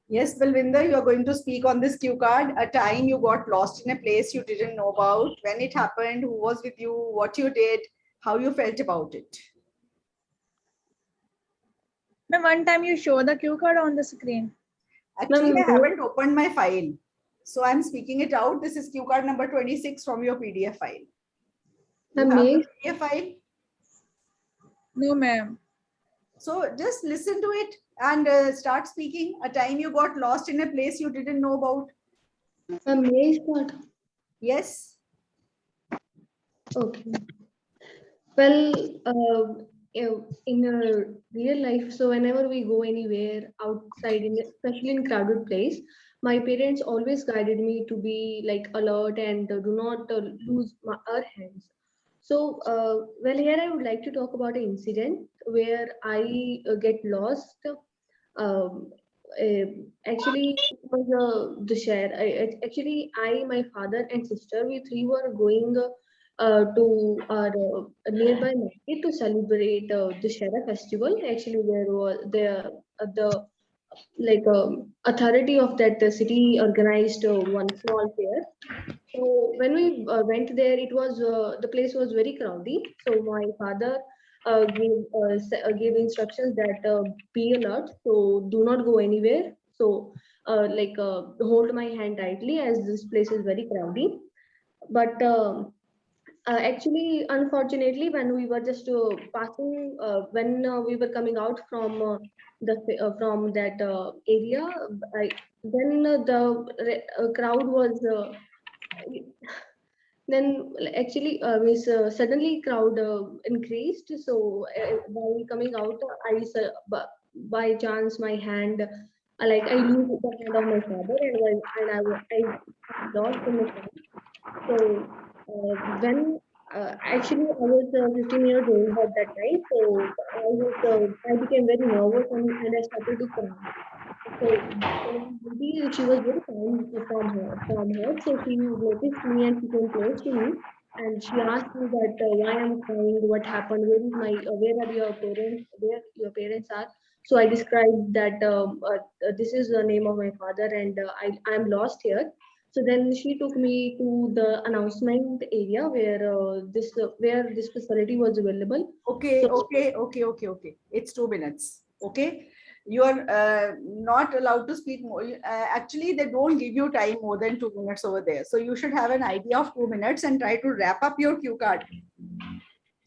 Yes, Balvinder, you are going to speak on this cue card. A time you got lost in a place you didn't know about, when it happened, who was with you, what you did, how you felt about it. Ma'am, one time you show the cue card on the screen. Actually, I haven't opened my file. So I'm speaking it out. This is cue card number 26 from your PDF file. You have the PDF file? No, ma'am. So just listen to it and start speaking. A time you got lost in a place you didn't know about. Maze part. Yes. Okay. Well, in a real life, so whenever we go anywhere outside, especially in crowded place, my parents always guided me to be like alert and do not lose our hands. So, well, here I would like to talk about an incident where I get lost. Um, uh, Actually, it was the share. Actually, my father, and sister, we three were going to our nearby market to celebrate the Shara festival. Actually, there was the like authority of that city organized one small fair. So when we went there, it was the place was very crowded. So my father gave instructions that be alert. So do not go anywhere. So hold my hand tightly as this place is very crowded. But actually, unfortunately, when we were just passing, when we were coming out from from that area, then the crowd was. Then actually suddenly crowd increased, so while coming out by chance my hand like I lose the hand of my father, and I lost in the crowd. So when actually I was 15 years old at that time, so I became very nervous, and I started to cry. So maybe she was very kind from her. So she noticed me and she came close to me, and she asked me that why I'm crying, what happened, where are your parents, where your parents are. So I described that this is the name of my father, and I'm lost here. So then she took me to the announcement area where this facility was available. Okay, So okay. It's 2 minutes. Okay. You are not allowed to speak more. Actually, they don't give you time more than 2 minutes over there. So you should have an idea of 2 minutes and try to wrap up your cue card.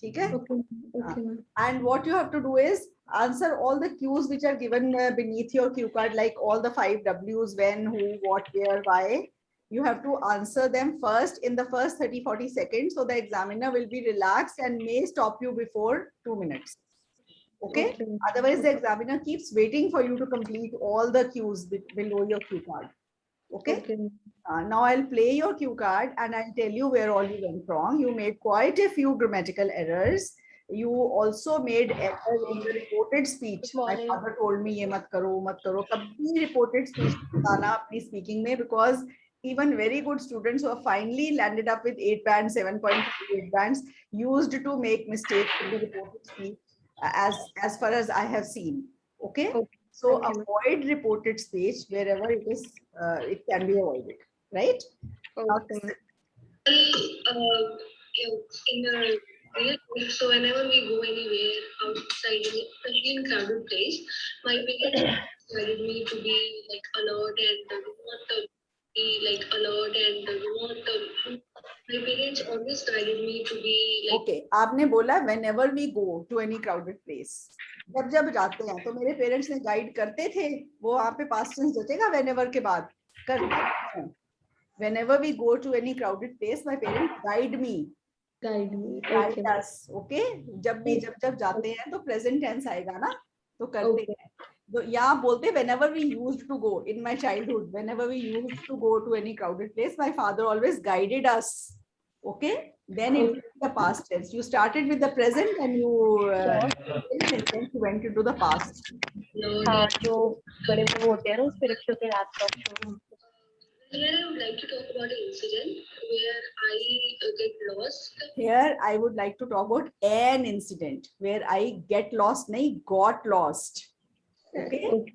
Okay. okay, ma'am. And what you have to do is answer all the cues which are given beneath your cue card, like all the 5 W's: when, who, what, where, why. You have to answer them first in the first 30-40 seconds, so the examiner will be relaxed and may stop you before 2 minutes. Okay. Okay. Otherwise, the examiner keeps waiting for you to complete all the cues below your cue card. Okay. Okay. Now I'll play your cue card and I'll tell you where all you went wrong. You made quite a few grammatical errors. You also made error in the reported speech. My father told me, "Ye mat karo, mat karo." Kabhi reported speech बताना अपनी speaking में, because even very good students who have finally landed up with 8 bands, 7.8 bands, used to make mistakes in the reported speech, as far as I have seen. Okay. So Okay, avoid reported speech wherever it is, it can be avoided, right? okay. In a real life, so whenever we go anywhere outside, especially in crowded place, my parents guided me to be like alert and do not be like alert and do not. My parents always guided me to be like. Okay, आपने बोला whenever we go to any crowded place. जब जब जाते हैं तो मेरे parents ने guide करते थे, वो वहाँ पे पास्ट टेंस जचेगा whenever के बाद, करते हैं. Whenever we go to any crowded place, my parents guide me. Guide me. Guide Okay. us. Okay. जब भी जब जाते हैं तो present tense आएगा ना, तो करते हैं. तो यहाँ बोलते whenever we used to go in my childhood, whenever we used to go to any crowded place, my father always guided us. Okay. Then it is the past tense. You started with the present and you then you went into the past. हाँ, जो बड़े वो होते हैं ना उस पे रिक्शे के laptop showroom. Here I would like to talk about an incident where I get lost. Here I would like to talk about an incident where I get lost, nahi got lost. Okay.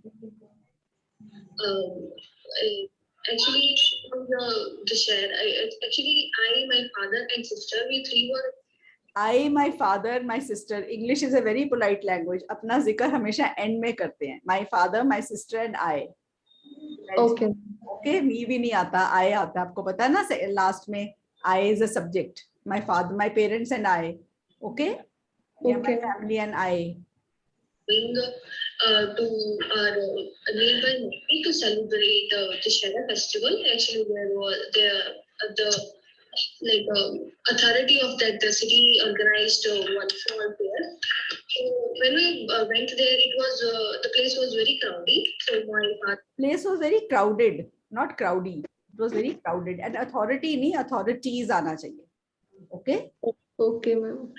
Actually, from the share, my father and sister, we three were. I, my father, my sister. English is a very polite language. अपना जिक्र हमेशा end में करते हैं. My father, my sister and I. Okay. Okay, me भी नहीं आता, I आता है. आपको पता है ना last में I is a subject. My father, my parents and I. Okay. Yeah, my Okay. family and I. Going to our nearby Mumbai to celebrate the Shara festival. Actually, there was the authority of that the city organized one small fair. So when we went there, it was the place was very crowded. So my father Place was very crowded, not crowdy. It was very crowded. And authority नहीं, authorities आना चाहिए. Okay. Okay, ma'am.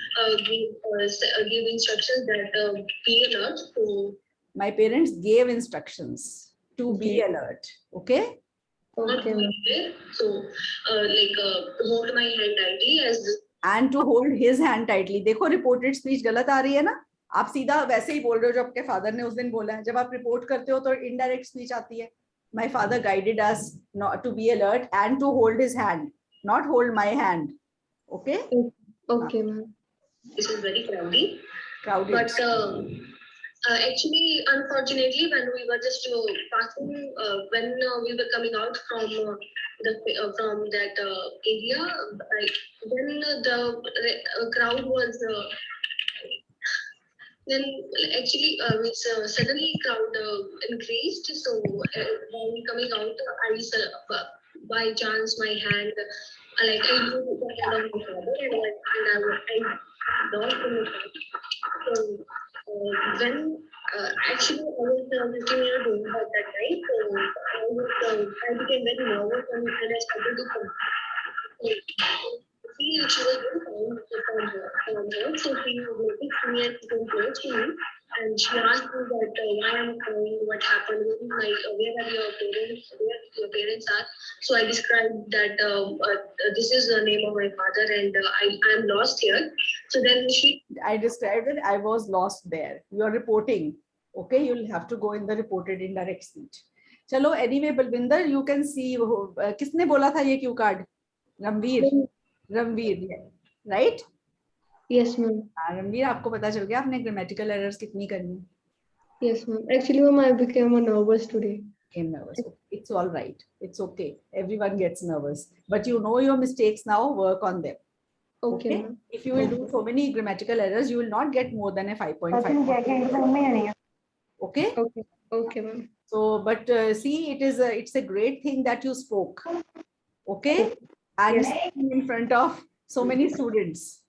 gave instructions that be alert. So My parents gave instructions to be alert. Okay. Okay, ma'am. So hold my hand tightly as And to hold his hand tightly. देखो reported speech गलत आ रही है ना. आप सीधा वैसे ही बोल रहे हो जो आपके फादर ने उस दिन बोला है. जब आप रिपोर्ट करते हो तो indirect speech आती है. My father guided us not to be alert and to hold his hand, not hold my hand. Okay. Okay, ma'am. this is very crowded. Crowded. But actually, unfortunately, when we were just passing, when we were coming out from from that area, then the crowd was. Then actually, suddenly crowd increased. So while coming out, by chance my hand, I knew the hand of my father, and I lost my hand. So when actually I was 15 years old at that time, so I became very nervous and I started to come. She was very kind from her, so she noticed me at some place to me, and she asked me that why I'm crying, what happened, where are your parents, where your parents are. So I described that this is the name of my father, and I'm lost here. So then I described it. I was lost there. You are reporting. Okay, you'll have to go in the reported indirect speech. चलो anyway, Balvinder, you can see किसने बोला था ये Q card? Ranveer, right? Yes, ma'am. Ranveer, आपको पता चल गया आपने grammatical errors कितनी करनी? Yes, ma'am. Actually, ma'am, I became nervous today. Became nervous. It's all right. It's okay. Everyone gets nervous, but you know your mistakes now. Work on them. Okay. Okay? If you will do so many grammatical errors, you will not get more than a 5.5. Okay? Okay. Okay, ma'am. So, but see, it's a great thing that you spoke. Okay? And speaking in front of so many students,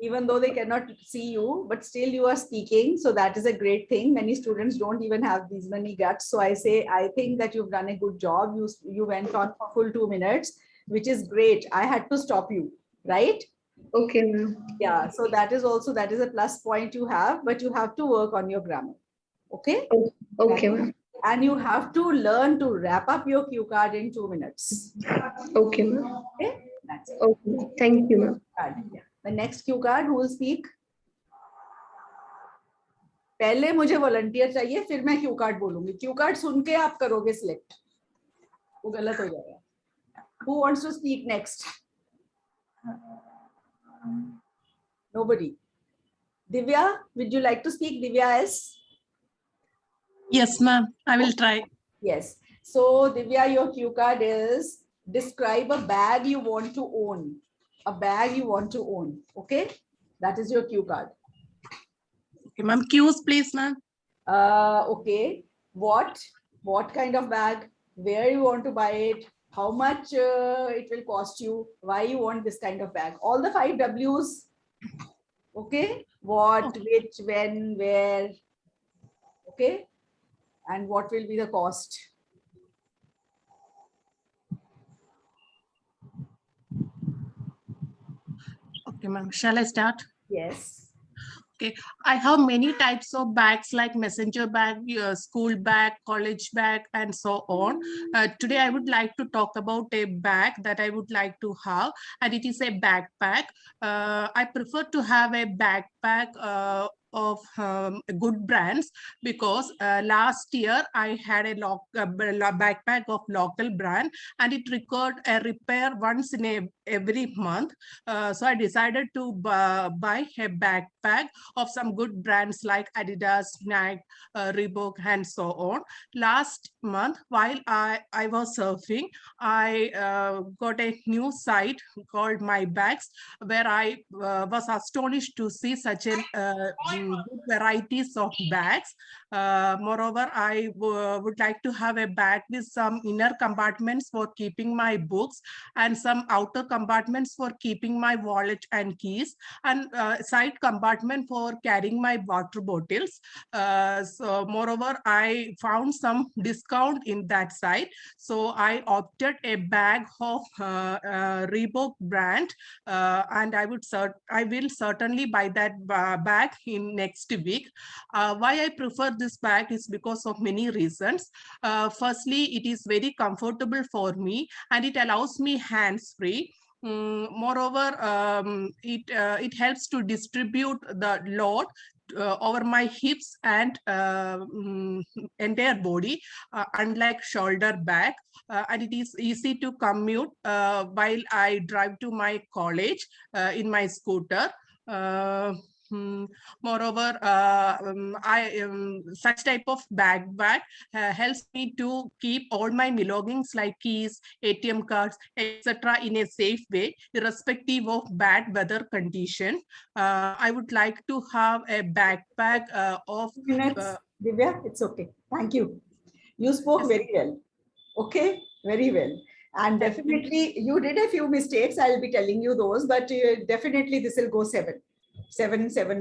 even though they cannot see you, but still you are speaking. So that is a great thing. Many students don't even have these many guts. So I think that you've done a good job. You went on for full 2 minutes, which is great. I had to stop you, right? Okay, ma'am. Yeah, so that is a plus point you have, but you have to work on your grammar. Okay? Okay, ma'am. And you have to learn to wrap up your cue card in 2 minutes. Okay, ma'am. Okay? That's it. Okay. Thank you, ma'am. Yeah. The next cue card, who will speak? पहले मुझे volunteer चाहिए, फिर मैं Q card बोलूंगी. Q card सुन के आप करोगे select, वो गलत हो जाएगा. Who wants to speak next? Nobody. Divya, would you like to speak? Divya S? Yes, ma'am. I will try. Yes. So, Divya, your cue card is describe a bag you want to own. A bag you want to own. Okay? That is your cue card. Okay, ma'am. Cues, please, ma'am. Okay. What kind of bag? Where you want to buy it? How much it will cost you? Why you want this kind of bag? All the 5 W's. Okay? What, which, when, where. Okay? And what will be the cost? Okay, ma'am. Shall I start? Yes. Okay. I have many types of bags like messenger bag, school bag, college bag, and so on. Today, I would like to talk about a bag that I would like to have, and it is a backpack. I prefer to have a backpack of good brands, because last year I had a backpack of local brand, and it required a repair once in every month. So I decided to buy a backpack of some good brands like Adidas, Nike, Reebok, and so on. Last month, while I was surfing, I got a new site called My Bags, where I was astonished to see such a good varieties of bags. Moreover, I would like to have a bag with some inner compartments for keeping my books, and some outer compartments for keeping my wallet and keys, and side compartment for carrying my water bottles. So moreover, I found some discount in that site, so I opted a bag of Reebok brand, and I will certainly buy that bag in next week. Why I prefer this bag is because of many reasons. Firstly, it is very comfortable for me, and it allows me hands-free. Moreover, it helps to distribute the load over my hips and entire body, unlike shoulder bag. And it is easy to commute while I drive to my college in my scooter. Moreover, such type of backpack helps me to keep all my belongings like keys, ATM cards, etc. in a safe way, irrespective of bad weather condition. I would like to have a backpack of... Minutes, Divya, it's okay. Thank you. You spoke Yes. very well. Okay, very well. And definitely, you did a few mistakes. I'll be telling you those, but definitely this will go 7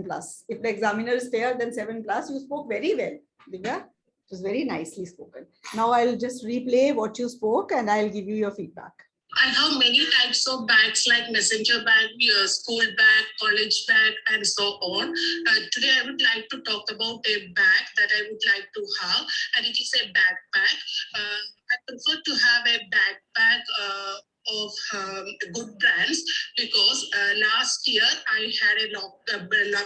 plus. If the examiner is fair, then 7 plus. You spoke very well, Divya. It was very nicely spoken. Now I'll just replay what you spoke and I'll give you your feedback. I have many types of bags like messenger bag, school bag, college bag, and so on. Today, I would like to talk about a bag that I would like to have, and it is a backpack. I prefer to have a backpack of good brands, because last year I had a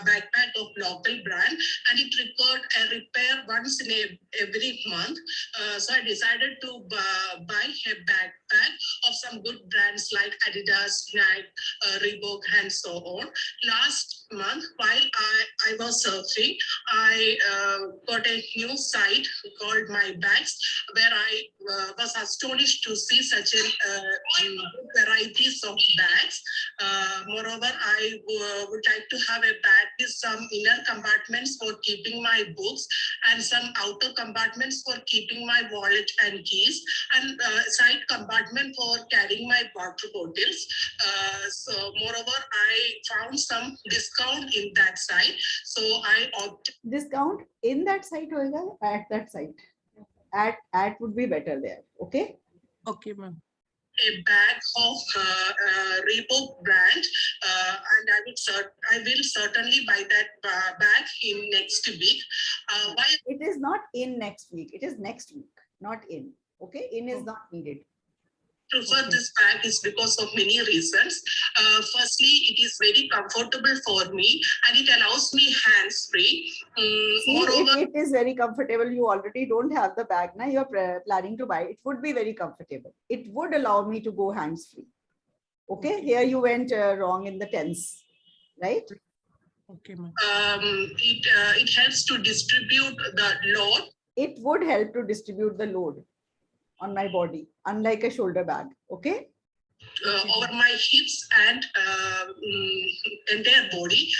backpack of local brand, and it required a repair once in every month. So I decided to buy a backpack of some good brands like Adidas, Nike, Reebok, and so on. Last month, while I was surfing, I got a new site called My Bags, where I was astonished to see such a varieties of bags. Moreover, I would like to have a bag with some inner compartments for keeping my books, and some outer compartments for keeping my wallet and keys, and side compartment for carrying my water bottles. So moreover, I found some discount in that site, so I opted. Discount in that site, hoega, at that site. At would be better there. Okay. Okay, ma'am. A bag of Reebok brand, and I will certainly buy that bag in next week. Why? It is not in next week. It is next week, not in. Okay. In is not needed. Prefer this bag is because of many reasons. Firstly, it is very comfortable for me, and it allows me hands-free. Moreover, if it is very comfortable, you already don't have the bag now, you're planning to buy, it would be very comfortable. It would allow me to go hands-free. Okay, here you went wrong in the tense, right? Okay, ma'am. It helps to distribute the load. It would help to distribute the load on my body, unlike a shoulder bag. Okay. Over my hips and entire body,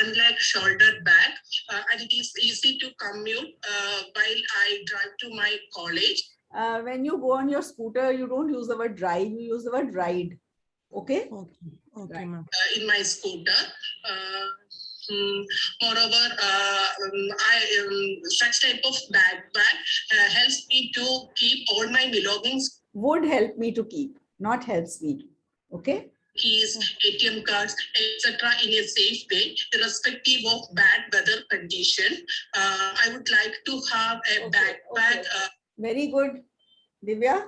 unlike shoulder bag, and it is easy to commute while I drive to my college. When you go on your scooter, you don't use the word drive, you use the word ride. Okay. Okay, right. Ma'am. In my scooter. Moreover, such type of backpack helps me to keep all my belongings. Would help me to keep, not helps me. Okay. Keys, ATM cards, etc. in a safe way, irrespective of bad weather condition. I would like to have a backpack. Very good, Divya.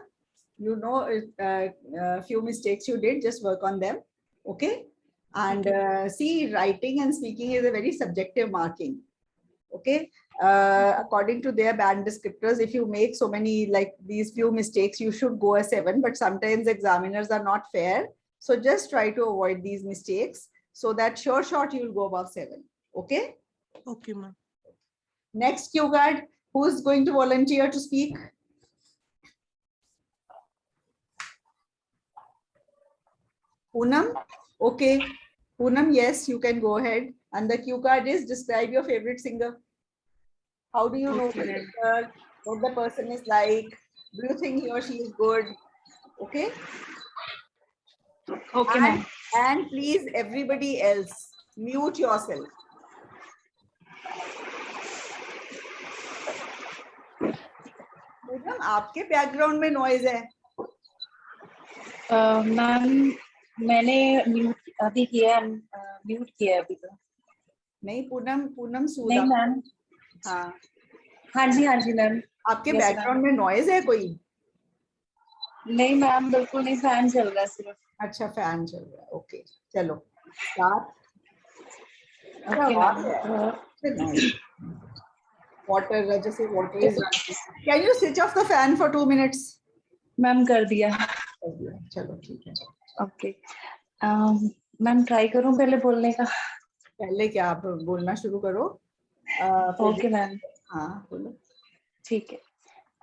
You know a few mistakes you did, just work on them. Okay. And see, writing and speaking is a very subjective marking. Okay. According to their band descriptors, if you make so many like these few mistakes, you should go a 7. But sometimes examiners are not fair. So just try to avoid these mistakes so that sure shot you'll go above 7. Okay. Okay, ma'am. Next cue card. Who's going to volunteer to speak? Poonam? Okay. Poonam, yes, you can go ahead. And the cue card is describe your favorite singer. How do you know the Okay. singer, what the person is like? Do you think he or she is good? Okay. Okay, And, ma'am. and please, everybody else, mute yourself. Poonam, आपके background में noise है. Ma'am मैंने mute अभी किया mute किया अभी तो. नहीं पूनम, पूनम सूद. नहीं मैम. हाँ. हाँ जी मैम. आपके बैकग्राउंड में नॉइज है कोई? नहीं मैम, बिल्कुल नहीं. फैन चल रहा है सिर्फ. अच्छा, फैन चल रहा है. ओके, चलो स्टार्ट. Okay ma'am. वाटर, जैसे water is. Can you switch off the fan for 2 minutes? Ma'am कर दिया. चलो ठीक है. ओके मैम, ट्राई करूं पहले बोलने का? पहले क्या, आप बोलना शुरू करो. Okay ma'am. हाँ बोलो. ठीक है.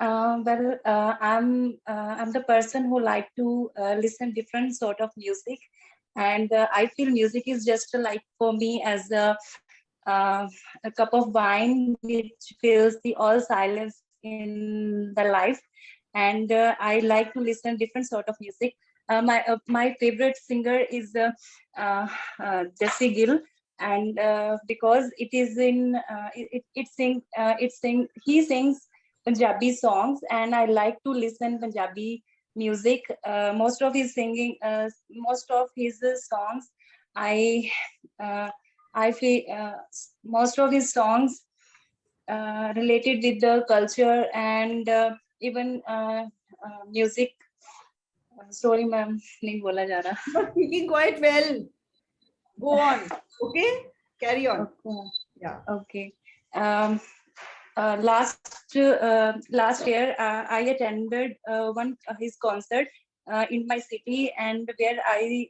Well, I'm the person who like to listen different sort of music, and I feel music is just like for me as a cup of wine which fills the all silence in the life, and I like to listen different sort of music. My favorite singer is Jessie Gill, and because it is in he sings Punjabi songs, and I like to listen Punjabi music. Most of his songs, I feel most of his songs related with the culture and even music. Sorry, ma'am, नहीं बोला जा रहा. You're speaking quite well. Go on. Okay, carry on. Okay. Yeah. Okay. Last year, I attended his concert in my city, and where I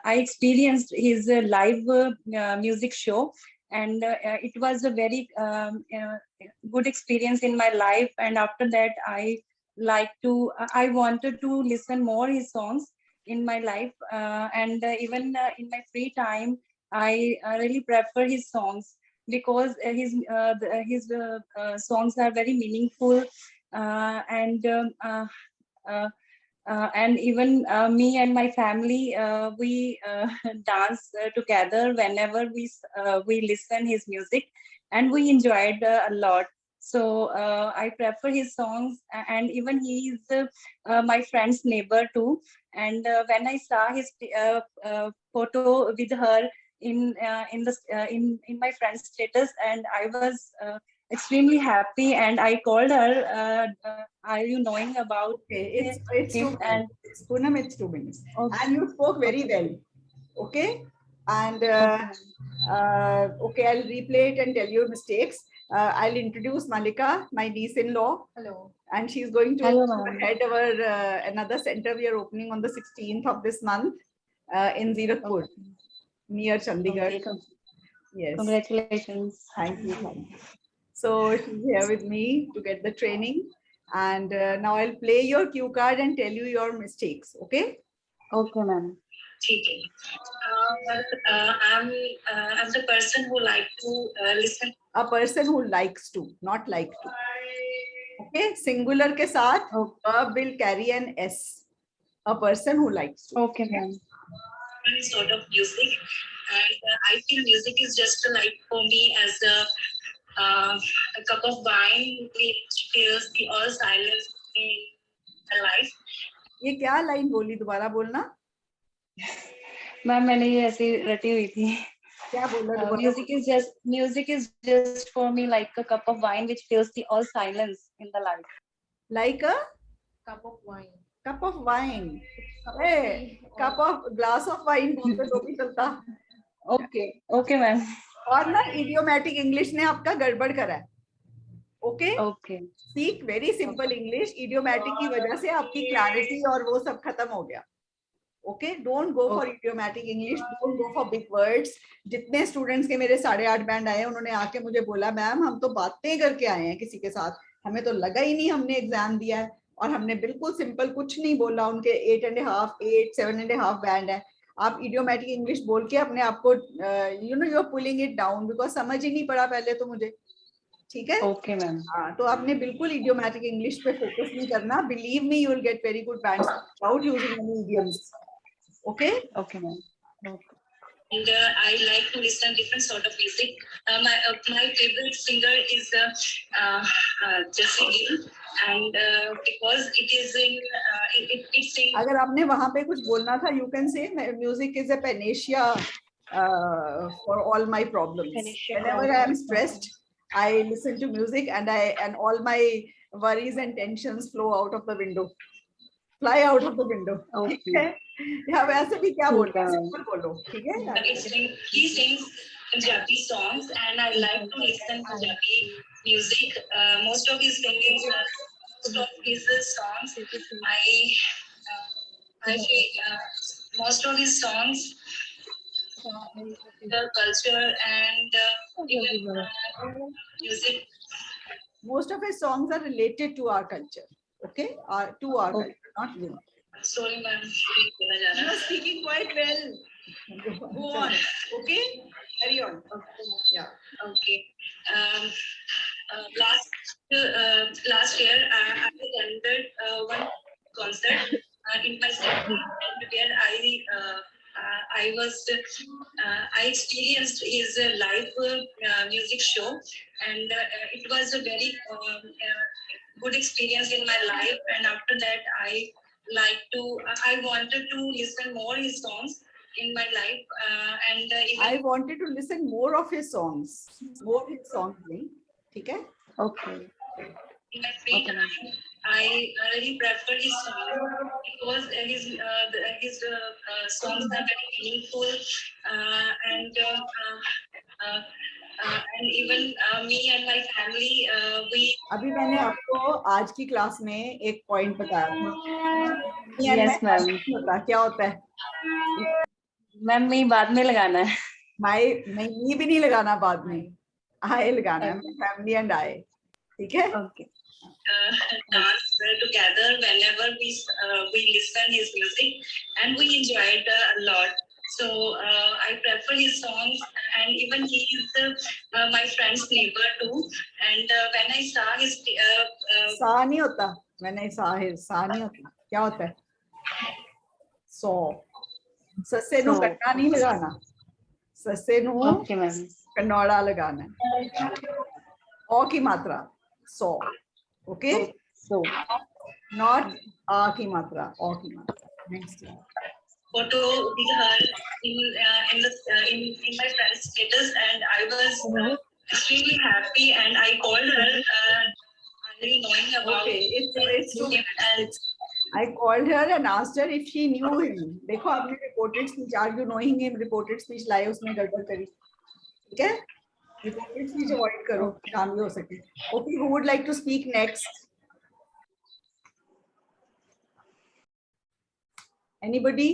experienced his live music show, and it was a very good experience in my life. And after that, I wanted to listen more his songs in my life, and even in my free time, I really prefer his songs, because his songs are very meaningful, and even me and my family, we dance together whenever we listen his music, and we enjoyed a lot. So I prefer his songs, and even he is my friend's neighbor too. And when I saw his photo with her in my friend's status, and I was extremely happy, and I called her. Are you knowing about? Okay, it's 2 minutes. And Poonam, it's 2 minutes. Okay. And you spoke very well. Okay, and okay, I'll replay it and tell you mistakes. I'll introduce Malika, my niece-in-law. Hello. And she's going to Hello, ma'am. head our another center we are opening on the 16th of this month in Ziratpur, near Chandigarh. Okay. Yes. Congratulations. Thank you. Thank you. So she's here with me to get the training. And now I'll play your cue card and tell you your mistakes. Okay? Okay, ma'am. ठीक है. I'm the person who like to listen. A person who likes to, not like to. Okay? Singular के साथ verb will carry an S. A person who likes to. Okay, ma'am. Different sort of music, and I feel music is just like for me as a cup of wine which fills the all silence in my life. ये क्या line बोली, दोबारा बोलना. Ma'am, मैंने ये ऐसे रटी हुई थी. क्या बोला दोबारा? Music is just for me like a cup of wine which fills the all silence in the life. Like a Cup of wine. cup of wine. Cup of glass of wine बोलते तो भी चलता। Okay, ma'am. और ना idiomatic English ने आपका गड़बड़ करा है। Okay, Okay. Speak very simple English. Idiomatic की वजह से आपकी क्लैरिटी और वो सब खत्म हो गया। Okay, don't go for idiomatic English, don't go for big words. जितने स्टूडेंट्स के मेरे 8.5 बैंड आए, उन्होंने आके मुझे बोला मैम हम तो बातें करके आए हैं किसी के साथ, हमें तो लगा ही नहीं हमने एग्जाम दिया है, और हमने बिल्कुल सिंपल कुछ नहीं बोला। उनके 8.5 7.5 बैंड है। आप इडियोमैटिक इंग्लिश बोल के अपने आप को you know you are pulling it down, because समझ ही नहीं पड़ा पहले तो मुझे। ठीक है, Okay, ma'am. हाँ, तो आपने बिल्कुल इडियोमैटिक इंग्लिश पे फोकस नहीं करना। Believe me, you will get very good bands without using any idioms. Okay, Okay, ma'am. Okay. And I like to listen different sort of music. My favorite singer is Jessie Gill, and because it is in it sings. अगर आपने वहां पे कुछ बोलना था, you can say music is a panacea for all my problems. Whenever I am stressed, I listen to music, and all my worries and tensions flow out of the window, fly out of the window. ठीक है, या वैसे भी क्या बोलना है, simple बोलो। ठीक है, He sings Punjabi songs, and I like to listen Punjabi music. Most of his singing, most of his songs, I feel most of his songs, the culture and even music. most of his songs are related to our culture. Okay, to our culture, not you. Sorry, ma'am. You are speaking quite well. Go on. Okay, carry on. Yeah. Okay. Last year, I attended one concert in my city, and where I experienced his live music show, and it was a very good experience in my life. And after that, I wanted to listen more his songs in my life, and even I wanted to listen more of his songs. More his songs, nahi? ठीक है? Okay. in my free time, I really prefer his songs because his songs are very meaningful, and even me and my family, we. अभी मैंने आपको आज की class में एक point बताया था। Yes, ma'am. होता क्या होता है? मैम मैं बाद में लगाना है। मैं भी नहीं लगाना बाद में, आए लगाना है, फैमिली एंड आए। ठीक है? Okay. Dance together whenever we listen his music, and we enjoyed a lot. So I prefer his songs, and even he is my friend's neighbor too. And when I saw his सा नहीं होता, मैंने सा नहीं होता, क्या होता है? सो ससे नु कट्टा नहीं लगाना, ससे नु Okay, ma'am. कन्नौड़ा लगाना है, ओ की मात्रा सो। Okay, So. नॉट आ की मात्रा, ओ की मात्रा। Next photo with her in my friend's status, and I was extremely happy, and I called her, already knowing about Okay, it's too him, and I called her and asked her if she knew him. देखो आपने reported speech, are you knowing him? Reported speech लाए, उसमें गड़बड़ करी। ठीक है? Reported speech avoid करो, काम भी हो सके। Okay, who would like to speak next? Anybody?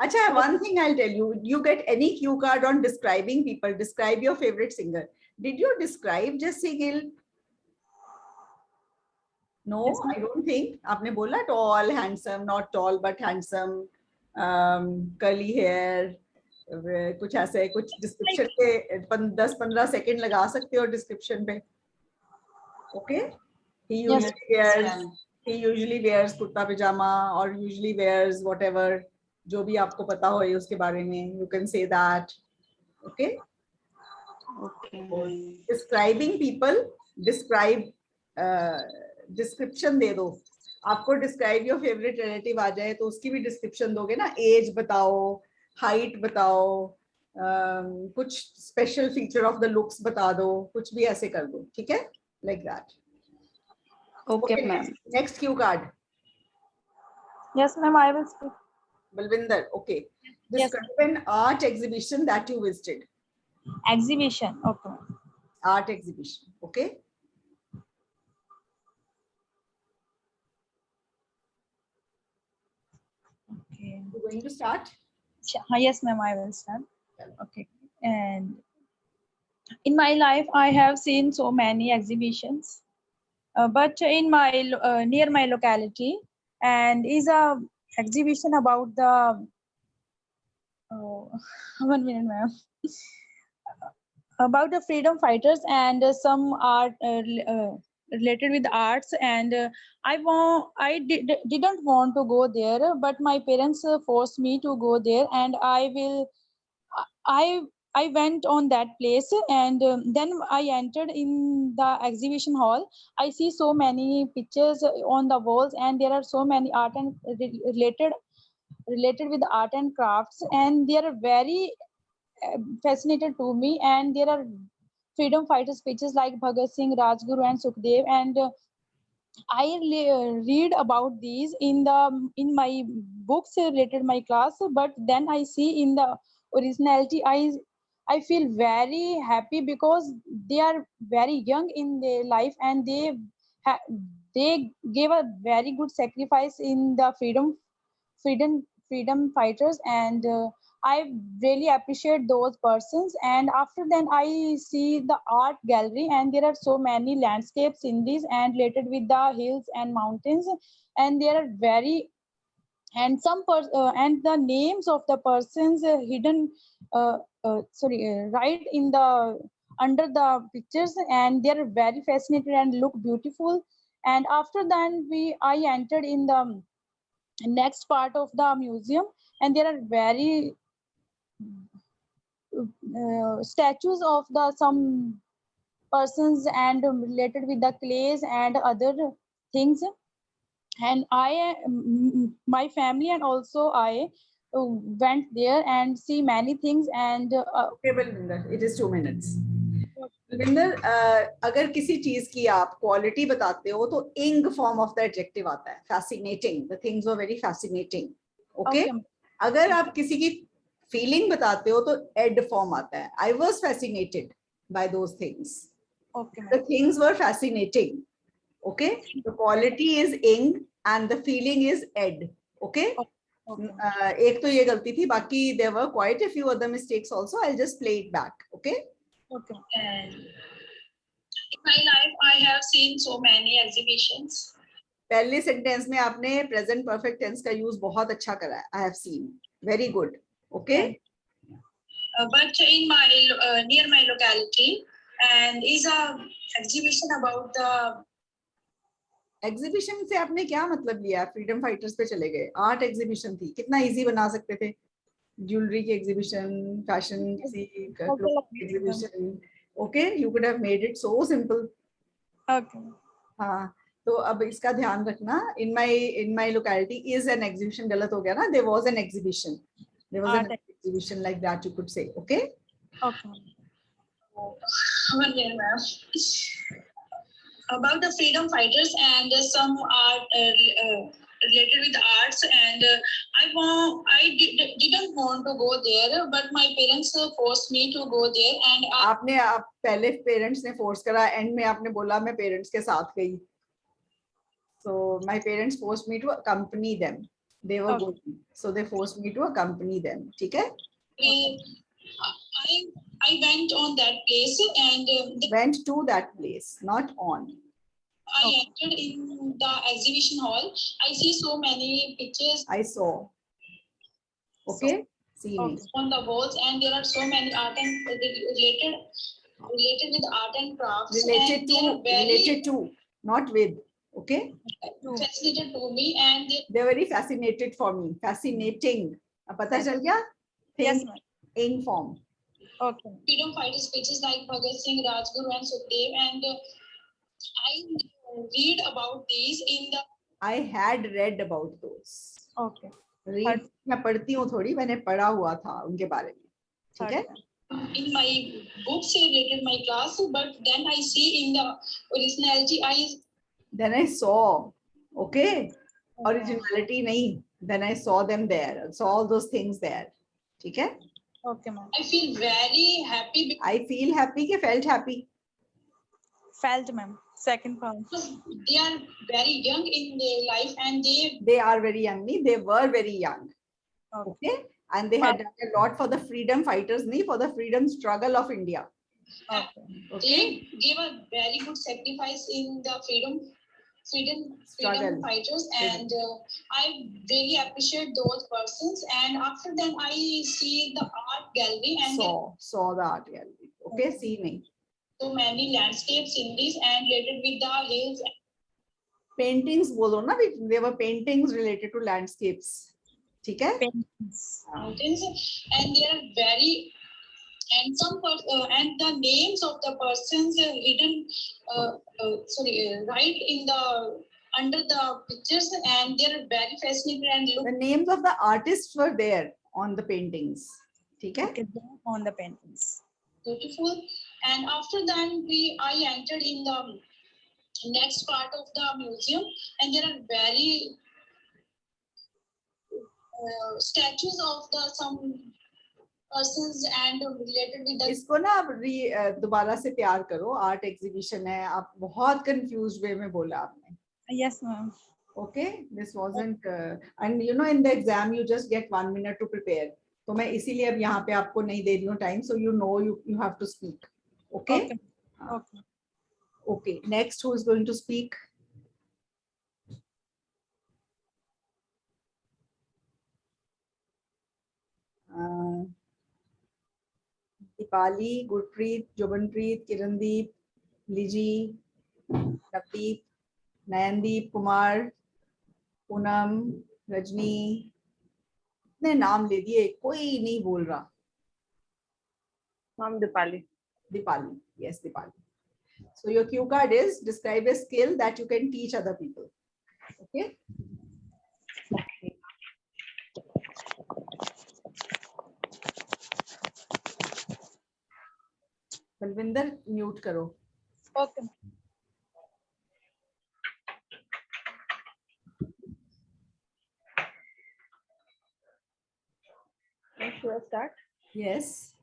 Acha, one thing I'll tell you, you get any cue card on describing people. Describe your favorite singer. Did you describe Jessie Gill? No, I don't think. आपने बोला tall, handsome, not tall but handsome, curly hair, कुछ ऐसे कुछ description पे 10-15 second लगा सकते हो description पे. Okay? He usually wears kurta pajama, or usually wears whatever, जो भी आपको पता हो उसके बारे में, you can say that. Okay? Okay. Describing people, describe description दे दो। आपको describe your favorite relative आ जाए तो उसकी भी description दोगे ना, age बताओ, height बताओ, कुछ special feature of the looks बता दो, कुछ भी ऐसे कर दो। ठीक है? Like that. Okay, ma'am. Next cue card. Yes, ma'am, I will speak. Balvinder, okay. Yes, Describe an art exhibition that you visited. exhibition. Okay. Art exhibition, okay? Okay. You're going to start? Yes, ma'am, I will start. Okay. And in my life, I have seen so many exhibitions, but in my near my locality, and is a exhibition about the oh, 1 minute, ma'am, about the freedom fighters and some art related with arts. And didn't want to go there, but my parents forced me to go there, and I I went on that place, and then I entered in the exhibition hall. I see so many pictures on the walls, and there are so many art and related with art and crafts, and they are very fascinated to me. And there are freedom fighter speeches like Bhagat Singh, Rajguru, and Sukhdev, and read about these in my books related my class. But then I see in the originality, I feel very happy because they are very young in their life, and ha- they gave a very good sacrifice in the freedom fighters. And I really appreciate those persons. And after then I see the art gallery, and there are so many landscapes in this, and related with the hills and mountains, and there are very and and the names of the persons hidden right in the under the pictures, and they are very fascinated and look beautiful. And after then I entered in the next part of the museum, and there are very statues of the some persons, and related with the clays and other things. And my family and also I went there and see many things. And Okay, Balvinder, it is 2 minutes. Balvinder, अगर किसी चीज की आप quality बताते हो तो ing form of the adjective आता है. Fascinating. The things were very fascinating. Okay? okay, अगर आप किसी की feeling बताते हो तो ed form आता है. I was fascinated by those things. okay, The things were fascinating. Okay? The quality is ing and the feeling is ed. Okay? okay. एक तो ये गलती थी, बाकी there were quite a few other mistakes also. I'll just play it back. Okay? Okay. And in my life, I have seen so many exhibitions. पहले sentence में आपने present perfect tense का यूज बहुत अच्छा करा है. I have seen. Very good. Okay. But in my near my locality, and is a exhibition about the exhibition से आपने क्या मतलब लिया? फ्रीडम फाइटर्स पे चले गए. आर्ट एग्जीबिशन थी, कितना इजी बना सकते थे. ज्वेलरी की एग्जीबिशन, फैशन किसी exhibition. Okay, you could have made it so simple. Okay. हाँ, तो अब इसका ध्यान रखना. In my locality is an exhibition गलत हो गया ना. There was an exhibition. There was an exhibition like that you could say. Okay. Okay. one year, ma'am. About the freedom fighters and some art related with arts. And I didn't want to go there, but my parents forced me to go there. And आपने आप पहले parents ने force करा, and में आपने बोला मैं parents के साथ गई. So my parents forced me to accompany them. They were Okay. going, so they forced me to accompany them. ठीक है? I went on that place, and Went to that place, not on. I entered in the exhibition hall. I see so many pictures I saw. Okay. See me. on the walls, and there are so many art and related with art and crafts. Related and to, they are very related to, not with. Okay. fascinated to me, and They're very fascinated for me. Fascinating. अब पता चल गया? Yes, Think ma'am. in form. Okay. freedom fighter speeches like Bhagat Singh, Rajguru, and Sukhdev. And I read about these in the I had read about those. Okay. Read, मैं पढ़ती हूँ थोड़ी, मैंने पढ़ा हुआ था उनके बारे में. ठीक है? in my books related my class, but then I see in the originality Then I saw. Okay. Originality नहीं. then I saw them there, saw all those things there. ठीक है? Okay, ma'am. I feel very happy I feel happy के felt happy. Felt, ma'am. Second part. because they are very young in their life and They are very young, नहीं? They were very young. Okay. Okay? And they had done a lot for the freedom fighters, नहीं? For the freedom struggle of India. Okay. Okay? they gave a very good sacrifice in the freedom Struggle. fighters, and I really appreciate those persons. And after that, I see the art gallery and there are Saw the art gallery. Okay? See me. so many landscape sceneries and related with the hills and Paintings बोलो ना? There were paintings related to landscapes. ठीक है? Paintings. mountains, and they are very and and the names of the persons hidden right in the under the pictures, and they are very fascinating and look The names of the artists were there on the paintings. ठीक है? Okay, on the paintings. beautiful. And after that, I entered in the next part of the museum, and there are very statues of the some persons and related with the इसको ना आप दोबारा से तैयार करो. Art exhibition है. आप बहुत कंफ्यूज्ड वे में बोला आपने. Yes, ma'am. Okay, this wasn't and you know in the exam you just get 1 minute to prepare. तो मैं इसीलिए अब यहाँ पे आपको नहीं दे रही हूँ time, so you know you have to speak. Okay? Okay. Okay. Okay. Next, who is going to speak? Dipali, Gurpreet, Jobanpreet, Kirandeep, Liji, Navdeep, Nayandeep, Kumar, Poonam, Rajni. ने नाम ले दिए, कोई नहीं बोल रहा. Ma'am, Dipali. Dipali, yes, Dipali. So your cue card is describe a skill that you can teach other people. Okay. Balwinder mute करो. Okay. Should I start? Yes.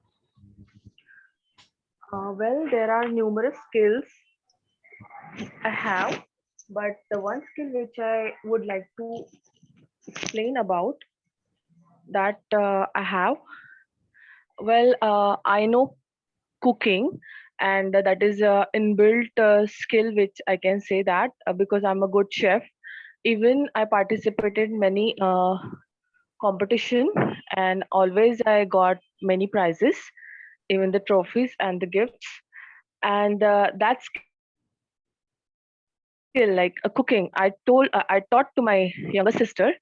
Well, there are numerous skills I have, but the one skill which I would like to explain about that I have, well, I know cooking, and that is a inbuilt skill which I can say that because I'm a good chef. Even I participated in many competition, and always I got many prizes, even the trophies and the gifts. And that skill, like cooking, I taught to my younger sister,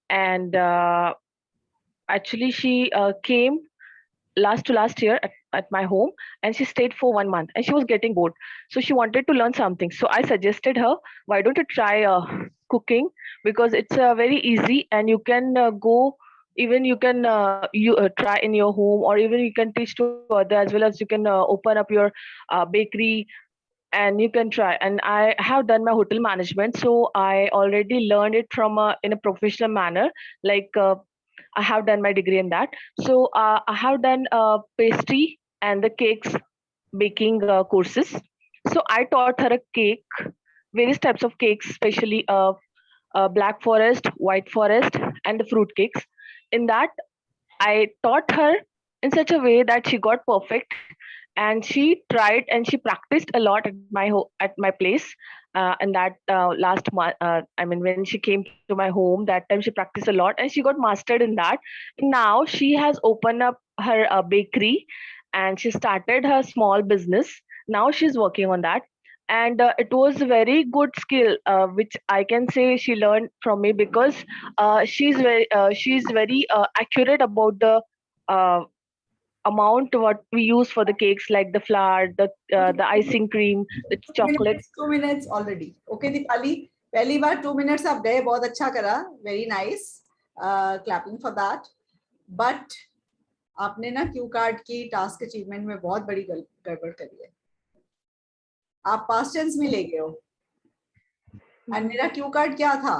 and actually she came last year at my home, and she stayed for 1 month, and she was getting bored, so she wanted to learn something. So I suggested her, why don't you try cooking, because it's very easy, and you can go, even you can try in your home, or even you can teach to other, as well as you can open up your bakery, and you can try. And I have done my hotel management, so I already learned it from in a professional manner, like I have done my degree in that. So I have done pastry and the cakes baking courses. So I taught her a cake, various types of cakes, especially black forest, white forest, and the fruit cakes. In that, I taught her in such a way that she got perfect, and she tried and she practiced a lot at my place. And that last month, I mean, when she came to my home, that time she practiced a lot and she got mastered in that. Now she has opened up her bakery, and she started her small business. Now she's working on that, and it was a very good skill, which I can say she learned from me, because she's very accurate about the amount what we use for the cakes, like the flour, the icing cream, the chocolate. 2 minutes already. Okay, Dipali, पहली बार 2 minutes आप गए, बहुत अच्छा करा, very nice, clapping for that. But आपने ना Q card की task achievement में बहुत बड़ी गड़बड़ करी है. आप पास्ट टेंस में ले गए हो, और मेरा क्यू कार्ड क्या था?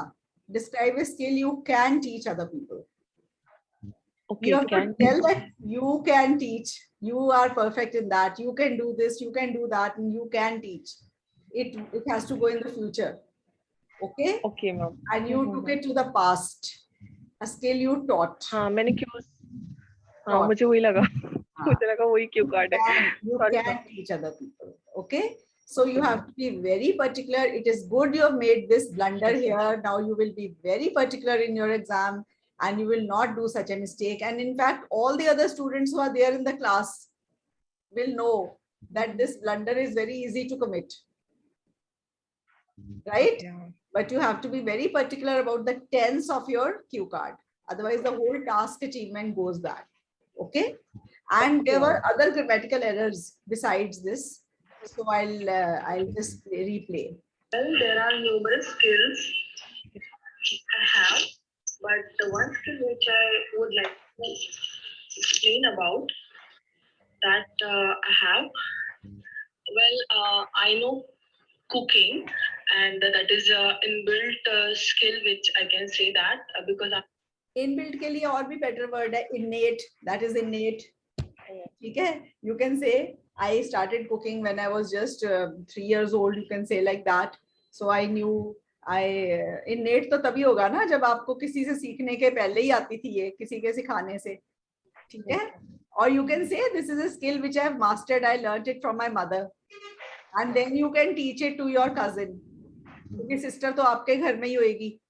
describe a skill you can teach other people. Okay, You have to can tell that you can teach. You are perfect in that. You can do this, you can do that, and you can teach. It has to go in the future. Okay? okay ma'am. And you took it to the past. A skill you taught. हाँ मैंने क्यों हाँ Taught. मुझे वही लगा हाँ. मुझे लगा वही क्यों कार्ड है. You Sorry, can ma'am. teach other people. Okay? So you have to be very particular. It is good you have made this blunder here. Now you will be very particular in your exam and you will not do such a mistake. And in fact, all the other students who are there in the class will know that this blunder is very easy to commit. Right? Yeah. But you have to be very particular about the tense of your cue card. Otherwise, the whole task achievement goes bad. Okay? And there were other grammatical errors besides this. So I'll just replay. Well, there are numerous skills I have, but the one skill which I would like to explain about that I have, well, I know cooking, and that is a inbuilt skill which I can say that because I Inbuilt के लिए और भी better word है innate. That is innate. ठीक है? You can say I started cooking when I was just 3 years old. You can say like that. So I knew innate तो तभी होगा ना जब आपको किसी से सीखने के पहले ही आती थी ये किसी के सिखाने से. ठीक है? Or you can say this is a skill which I have mastered. I learned it from my mother. And then you can teach it to your cousin. क्योंकि sister तो आपके घर में ही होएगी.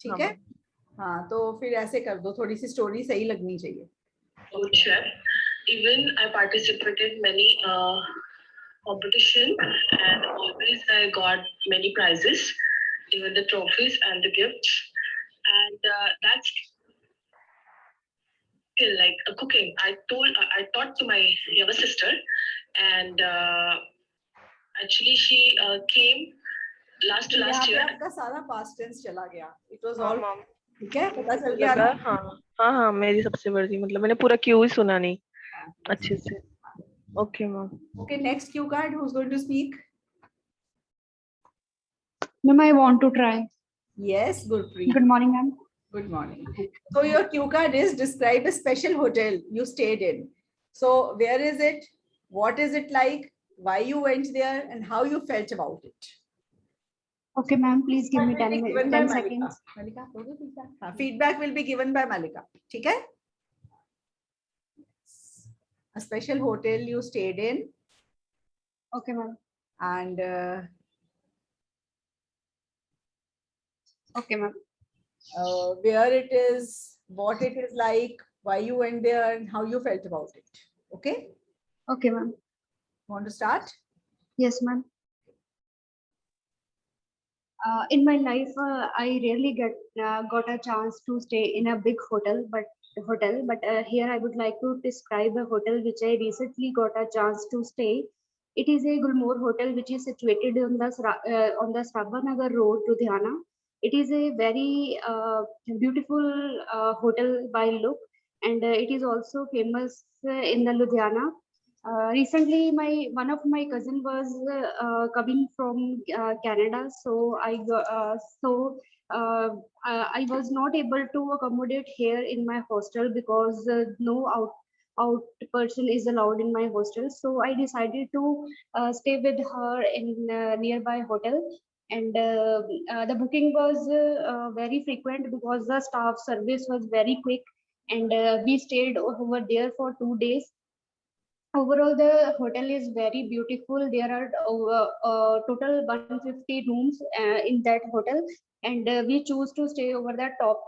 ठीक है? हाँ तो फिर ऐसे कर दो थोड़ी सी स्टोरी सही लगनी चाहिए. good chef. Even I participated many competition and always I got many prizes, even the trophies and the gifts. And that's still like cooking. I taught to my younger sister, and actually she came last year. आपका सारा past tense चला गया. It was all ठीक है पता चल लगा गया. हाँ हाँ हाँ मेरी सबसे बड़ी मतलब मैंने पूरा क्यू ही सुना नहीं अच्छे से. Okay ma'am. Okay, next cue card. Who's going to speak? Ma'am, I want to try. Yes, Gurpreet. Good morning, ma'am. Good morning. So your cue card is describe a special hotel you stayed in. So where is it? What is it like? Why you went there and how you felt about it? Okay, ma'am, please give me 10 Given by seconds. Malika, feedback will be given by Malika. ठीक है? A special hotel you stayed in. Okay, ma'am. And Okay, ma'am. where it is, what it is like, why you went there, and how you felt about it. Okay? Okay, ma'am. Want to start? Yes, ma'am. In my life, I rarely got a chance to stay in a big hotel, but here I would like to describe a hotel which I recently got a chance to stay. It is a Gulmoor hotel which is situated on the Sravanagar Road, Ludhiana. It is a very beautiful hotel by look, and it is also famous in the Ludhiana. Recently, one of my cousin was coming from Canada, so I was not able to accommodate here in my hostel because no out person is allowed in my hostel. So I decided to stay with her in nearby hotel, and the booking was very frequent because the staff service was very quick, and we stayed over there for 2 days. Overall, the hotel is very beautiful. There are total 150 rooms in that hotel, and we choose to stay over the top.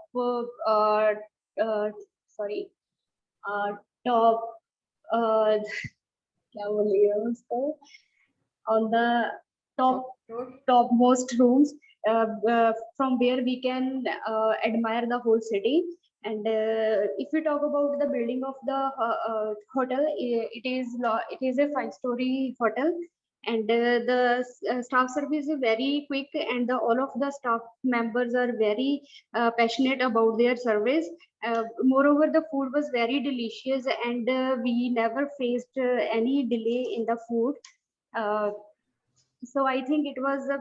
Top. क्या बोलिए उसको? On the topmost rooms, from where we can admire the whole city. And if we talk about the building of the hotel, it is a 5-story hotel, and the staff service is very quick, and all of the staff members are very passionate about their service. Moreover, the food was very delicious, and we never faced any delay in the food. So I think it was a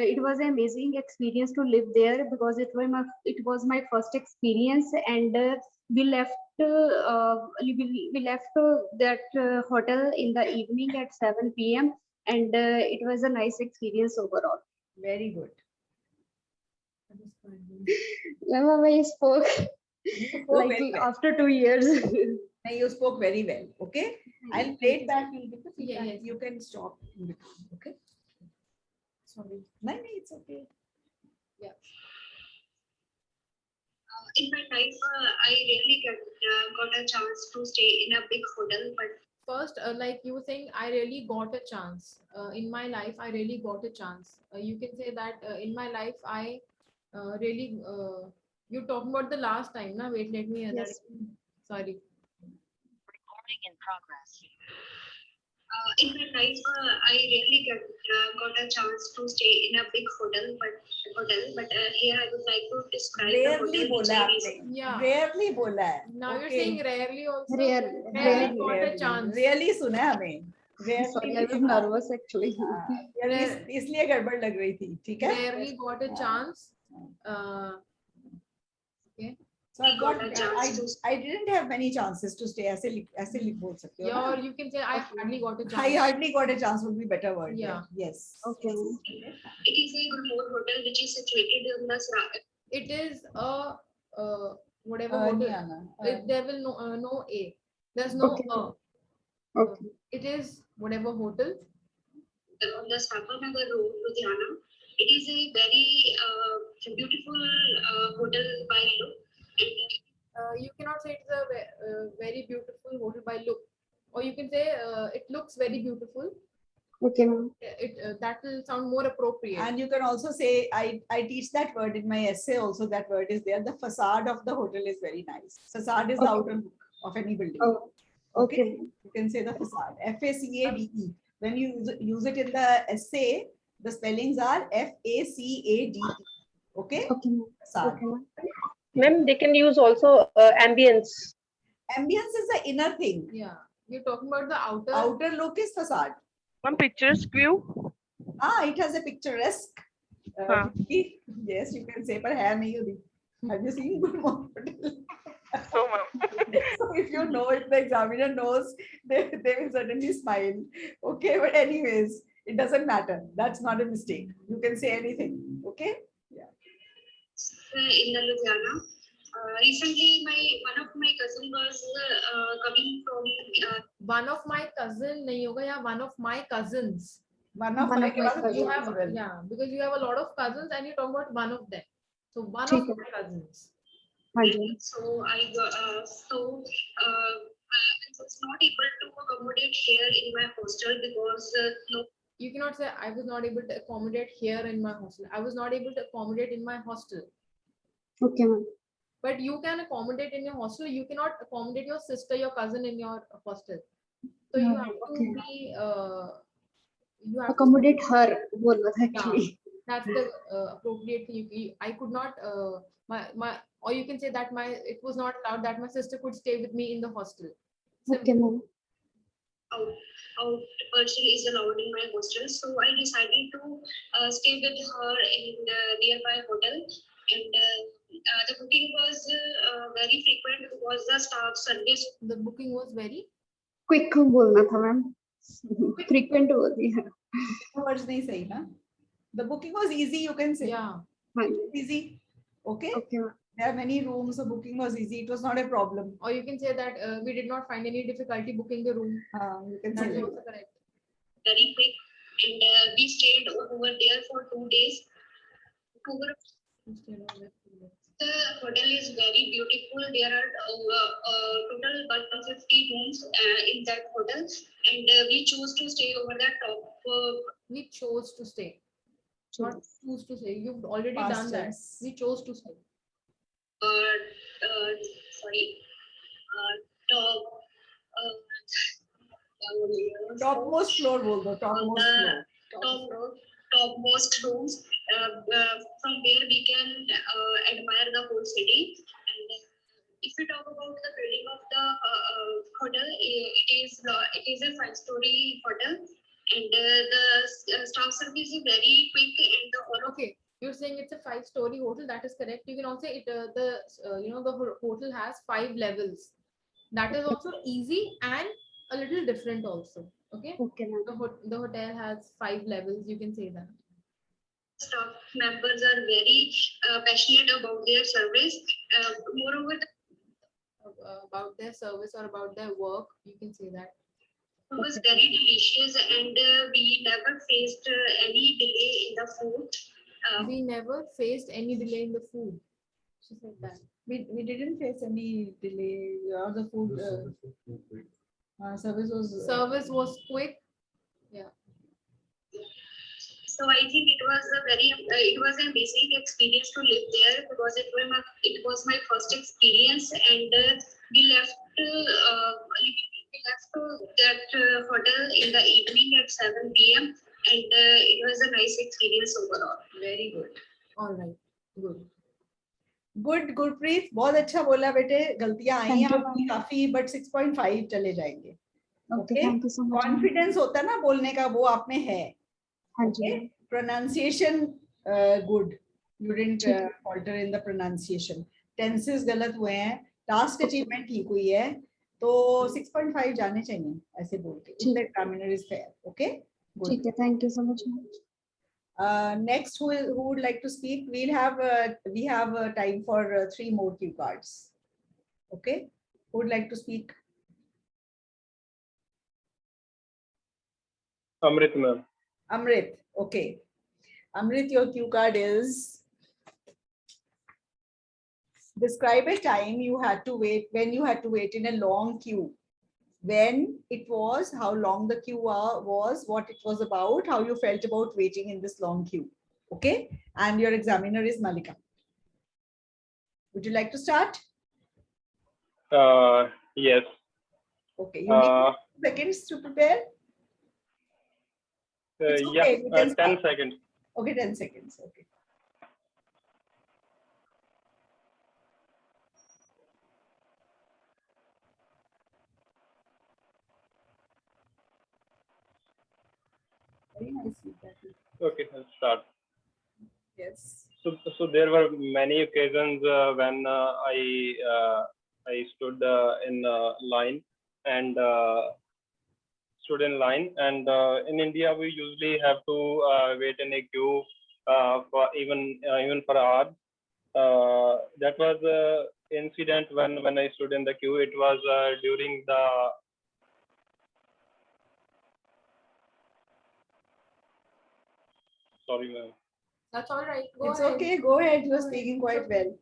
it was an amazing experience to live there, because it was my first experience. And we left we left that hotel in the evening at 7 p.m. and it was a nice experience overall. Very good. Ma'am, I spoke You spoke like very well. after 2 years. No, you spoke very well. Okay. I'll play it back. You'll get the Yeah, feedback. yes. You can stop in between. Okay. Sorry. No, no, it's okay. In my life, I rarely got a chance to stay in a big hotel, but First, like you were saying, I really got a chance. In my life, I really got a chance. You can say that in my life, I really. You're talking about the last time, na? Wait, let me hear that. Yes. Sorry. in my life, I rarely got a chance to stay in a big hotel, but here I would like to describe the Rarely hotel which bola I आपने. recently. Yeah. Rarely बोला है. Now you're Okay. saying rarely also. Rare, Rarely rarely. got a chance. Really सुना है हमें. Sorry, I Rarely was nervous actually. इसलिए गड़बड़ लग रही थी. ठीक है? Rarely got a chance. Okay. So I've got, got a chance I didn't have many chances to stay. ऐसे बोल सकते हो Yeah, ना? or you can say I hardly got a chance. I hardly got a chance would be better word. Yeah. Yes. Okay. It is a Gulmohar hotel which is situated in the It is a whatever नहीं hotel. आना. There will no a. There's no Okay. a. Okay. It is whatever hotel. on the Saparnagar Road, Ludhiana. It is a very beautiful hotel by look. And You cannot say it's a very beautiful hotel by look, or you can say it looks very beautiful. Okay, ma'am. That will sound more appropriate. And you can also say, I teach that word in my essay also, that word is there. The facade of the hotel is very nice. Facade is the Okay. outer look of any building. Oh, okay. You can say the facade. F-A-C-A-D-E. When you use it in the essay, the spellings are F-A-C-A-D-E. Okay? Okay, ma'am. Facade. Okay, ma'am. Ma'am, they can use also ambience. Ambience is the inner thing. Yeah, you're talking about the outer. Outer look is facade. Ma'am, pictures view. It has a picturesque. Yes, you can say, but hai nahi hodi. Have you seen Gulmohar Hotel? So, ma'am. So if you know it, the examiner knows, they will certainly smile. Okay, but anyways, it doesn't matter. That's not a mistake. You can say anything. Okay? in Ludhiana. Recently, one of my cousin was coming from. One of my cousin nahi hoga, yeah, one of my cousins. One of One my of my cousins. You cousins. have, yeah, because you have a lot of cousins and you talk about one of them. So one ठीक of है. my cousins. हाँ जी. So I was not able to accommodate here in my hostel because no. You cannot say I was not able to accommodate here in my hostel. I was not able to accommodate in my hostel. Okay, ma'am. But you can accommodate in your hostel. You cannot accommodate your sister, your cousin in your hostel. So you have to Okay. be. You have Accommodate to, her. बोलना था actually. that's the appropriate thing. I could not. My or you can say that it was not allowed that my sister could stay with me in the hostel. Okay, ma'am. Out person is allowed in my hostel, so I decided to stay with her in the nearby hotel, and the booking was very frequent because the staff service. The booking was very. Quick बोलना था ma'am. Frequent बोल दिया. Words nahi sahi, na? The booking was easy, you can say. Yeah. हाँ जी. Easy. Okay? Okay, ma'am. There are many rooms, so booking was easy. It was not a problem. Or you can say that we did not find any difficulty booking the room. You can say That's like also that. correct. Very quick, and we stayed over there for 2 days. The hotel is very beautiful. There are total 150 rooms in that hotel, and we chose to stay over the top. We chose to stay. Not choose to stay. You've already Past done that. tense. We chose to stay. Sorry, top. Topmost floor बोल दो. Topmost floor. Topmost rooms. From there we can admire the whole city. And if we talk about the building of the hotel, it is a 5-story hotel. and the staff service is very quick and the Okay, you're saying it's a 5-story hotel. That is correct. You can also say it. The hotel has 5 levels. That is also easy and a little different also. Okay. Okay, ma'am. The hotel has 5 levels. You can say that. staff members are very passionate about their service. Moreover, About their service or about their work, you can say that. it was very delicious and we never faced any delay in the food. We never faced any delay in the food. She said that. We didn't face any delay. The food service was Service was quick. Yeah. So I think it was an amazing experience to live there because it was my first experience and we left that hotel in the evening at 7 p.m. and it was a nice experience overall. very good. All right. Good. Good Gurpreet, बहुत अच्छा बोला बेटे. गलतियां आई हैं Thank you, आपकी काफी, but 6.5 चले जाएंगे. Okay, thank you so much. Confidence होता है ना बोलने का, वो आप में है. हाँ जी. Okay? Pronunciation good. You didn't falter in the pronunciation. Tenses गलत हुए हैं. Task achievement ठीक हुई है. तो 6.5 जाने चाहिए ऐसे बोल के. The examiner is fair. Okay? Good. ठीक है. Thank you so much. Next, who would like to speak? We have time for 3 more cue cards. Okay, who would like to speak? Amrit, ma'am. Amrit, okay. Amrit, your cue card is: describe a time you had to wait when you had to wait in a long queue. When it was, how long the queue was, what it was about, how you felt about waiting in this long queue. Okay, and your examiner is Malika. Would you like to start? Yes. Okay, you need seconds to prepare. It's okay, you yeah, can 10 start. seconds. Okay, 10 seconds. Okay. Very nice feedback. Okay, I'll start. Yes. So there were many occasions when I stood in line and stood in line, and in India we usually have to wait in a queue for even for hours. That was an incident when I stood in the queue. It was during the sorry, ma'am. That's all right. It's okay. Go ahead. You're speaking quite well.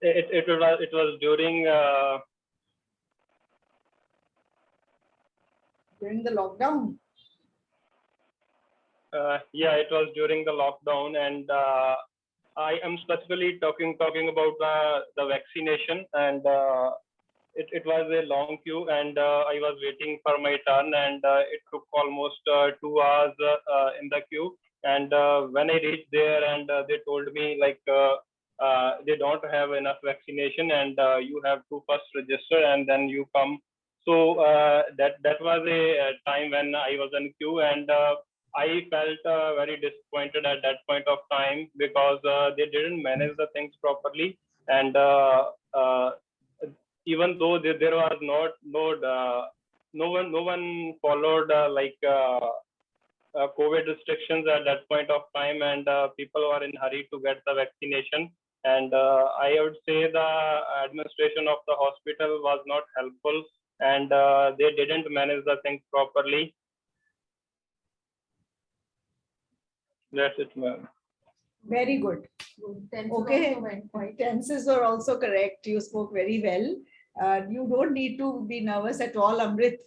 It was during the lockdown. Yeah, it was during the lockdown, and I am specifically talking about the vaccination, and it was a long queue, and I was waiting for my turn, and it took almost 2 hours in the queue. And when I reached there, and they told me like they don't have enough vaccination, and you have to first register and then you come. So that was a time when I was in queue, and I felt very disappointed at that point of time because they didn't manage the things properly, and even though there was no one followed COVID restrictions at that point of time, and people were in hurry to get the vaccination. And I would say the administration of the hospital was not helpful, and they didn't manage the things properly. That's it, ma'am. Very good. Okay, tenses are also correct. You spoke very well. You don't need to be nervous at all, Amrit.